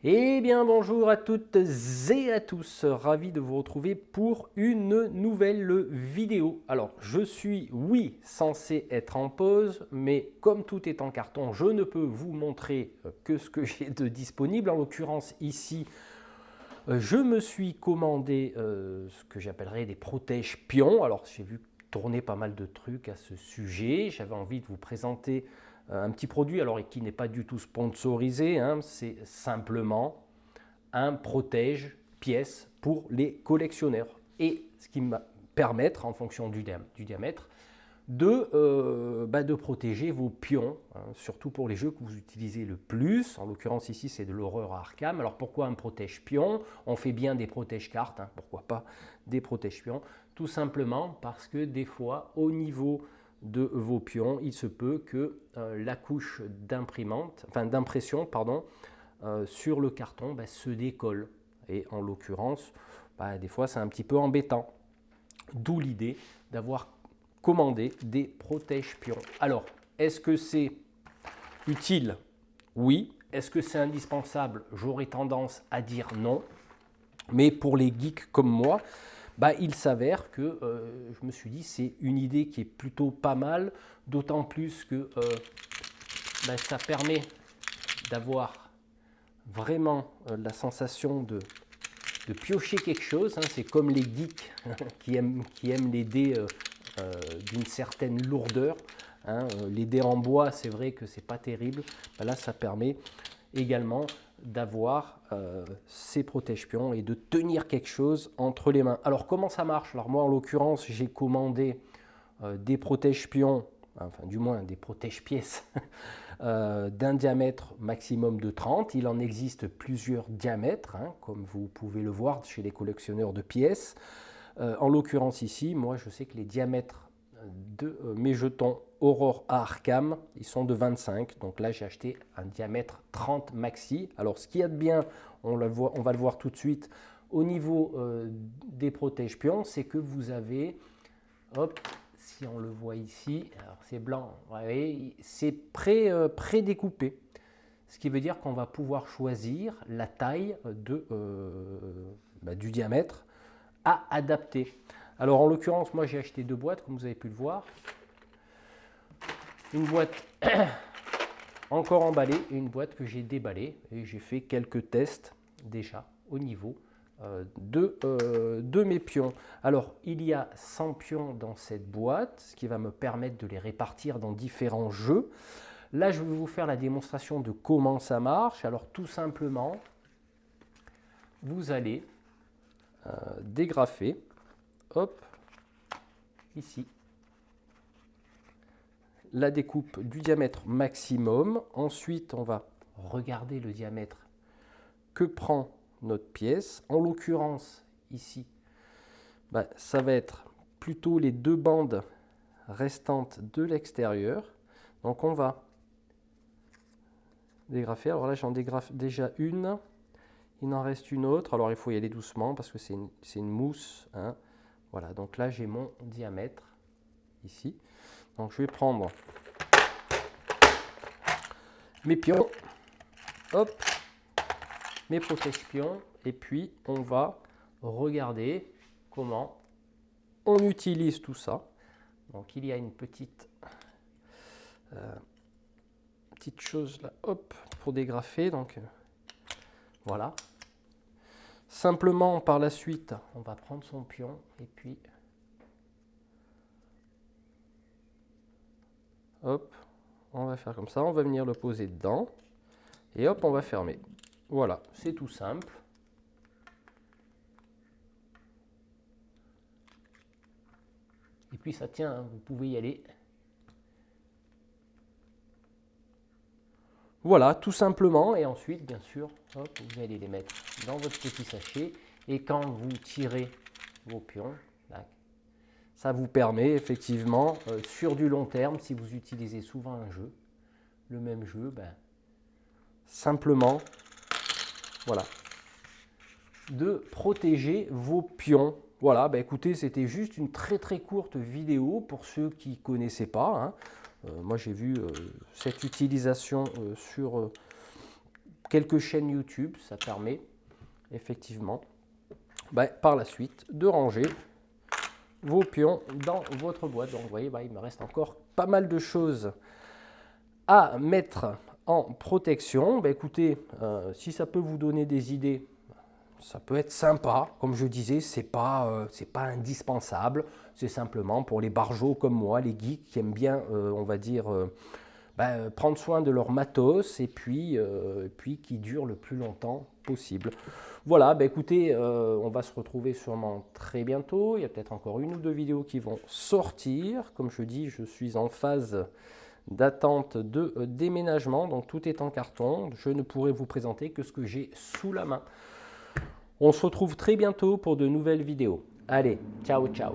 Eh bien bonjour à toutes et à tous, ravi de vous retrouver pour une nouvelle vidéo. Alors je suis, oui, censé être en pause, mais comme tout est en carton, je ne peux vous montrer que ce que j'ai de disponible. En l'occurrence ici, je me suis commandé ce que j'appellerais des protèges pions. Alors j'ai vu tourner pas mal de trucs à ce sujet, j'avais envie de vous présenter un petit produit alors qui n'est pas du tout sponsorisé, hein, c'est simplement un protège pièce pour les collectionneurs. Et ce qui va permettre, en fonction du diamètre, de protéger vos pions, hein, surtout pour les jeux que vous utilisez le plus. En l'occurrence ici c'est de l'horreur Arkham. Alors pourquoi un protège pion? On fait bien des protège cartes, hein, pourquoi pas des protège pions? Tout simplement parce que des fois au niveau de vos pions, il se peut que la couche d'impression sur le carton se décolle. Et en l'occurrence, des fois c'est un petit peu embêtant. D'où l'idée d'avoir commandé des protège-pions. Alors, est-ce que c'est utile? Oui. Est-ce que c'est indispensable? J'aurais tendance à dire non. Mais pour les geeks comme moi, il s'avère que je me suis dit c'est une idée qui est plutôt pas mal, d'autant plus que ça permet d'avoir vraiment la sensation de piocher quelque chose, hein. C'est comme les geeks qui aiment les dés d'une certaine lourdeur, hein. Les dés en bois, c'est vrai que c'est pas terrible. Là, ça permet également d'avoir ces protège-pions et de tenir quelque chose entre les mains. Alors, comment ça marche? Alors, moi, en l'occurrence, j'ai commandé des protège-pions, enfin, du moins des protège-pièces d'un diamètre maximum de 30. Il en existe plusieurs diamètres, hein, comme vous pouvez le voir chez les collectionneurs de pièces. En l'occurrence ici, moi je sais que les diamètres de mes jetons Aurore à Arkham, ils sont de 25. Donc là j'ai acheté un diamètre 30 maxi. Alors ce qu'il y a de bien, on va le voir tout de suite, au niveau des protège-pions, c'est que vous avez, hop, si on le voit ici, alors c'est blanc, ouais, c'est pré-découpé. Ce qui veut dire qu'on va pouvoir choisir la taille du diamètre à adapter. Alors en l'occurrence, moi j'ai acheté deux boîtes, comme vous avez pu le voir. Une boîte encore emballée et une boîte que j'ai déballée. Et j'ai fait quelques tests déjà au niveau de mes pions. Alors, il y a 100 pions dans cette boîte, ce qui va me permettre de les répartir dans différents jeux. Là, je vais vous faire la démonstration de comment ça marche. Alors, tout simplement, vous allez dégrafer, hop, ici, la découpe du diamètre maximum. Ensuite, on va regarder le diamètre que prend notre pièce. En l'occurrence, ici, ça va être plutôt les deux bandes restantes de l'extérieur. Donc on va dégrafer. Alors là, j'en dégrafe déjà une. Il en reste une autre. Alors il faut y aller doucement parce que c'est une mousse, hein. Voilà, donc là j'ai mon diamètre ici. Donc je vais prendre mes pions, hop, mes protège-pions, et puis on va regarder comment on utilise tout ça. Donc il y a une petite chose là, hop, pour dégrafer. Donc voilà. Simplement par la suite, on va prendre son pion et puis hop, on va faire comme ça. On va venir le poser dedans et hop, on va fermer. Voilà, c'est tout simple. Et puis ça tient, hein, vous pouvez y aller. Voilà, tout simplement. Et ensuite, bien sûr, hop, vous allez les mettre dans votre petit sachet. Et quand vous tirez vos pions, ça vous permet effectivement, sur du long terme, si vous utilisez souvent un jeu, le même jeu, simplement, voilà, de protéger vos pions. Voilà, écoutez, c'était juste une très très courte vidéo pour ceux qui ne connaissaient pas, hein. Moi j'ai vu cette utilisation sur quelques chaînes YouTube, ça permet effectivement par la suite de ranger vos pions dans votre boîte. Donc vous voyez, il me reste encore pas mal de choses à mettre en protection. Écoutez, si ça peut vous donner des idées, ça peut être sympa. Comme je disais, c'est pas indispensable. C'est simplement pour les barjots comme moi, les geeks qui aiment bien, on va dire, prendre soin de leur matos et puis qui durent le plus longtemps possible. Voilà, écoutez, on va se retrouver sûrement très bientôt. Il y a peut-être encore une ou deux vidéos qui vont sortir. Comme je dis, je suis en phase d'attente de déménagement, donc tout est en carton. Je ne pourrai vous présenter que ce que j'ai sous la main. On se retrouve très bientôt pour de nouvelles vidéos. Allez, ciao, ciao!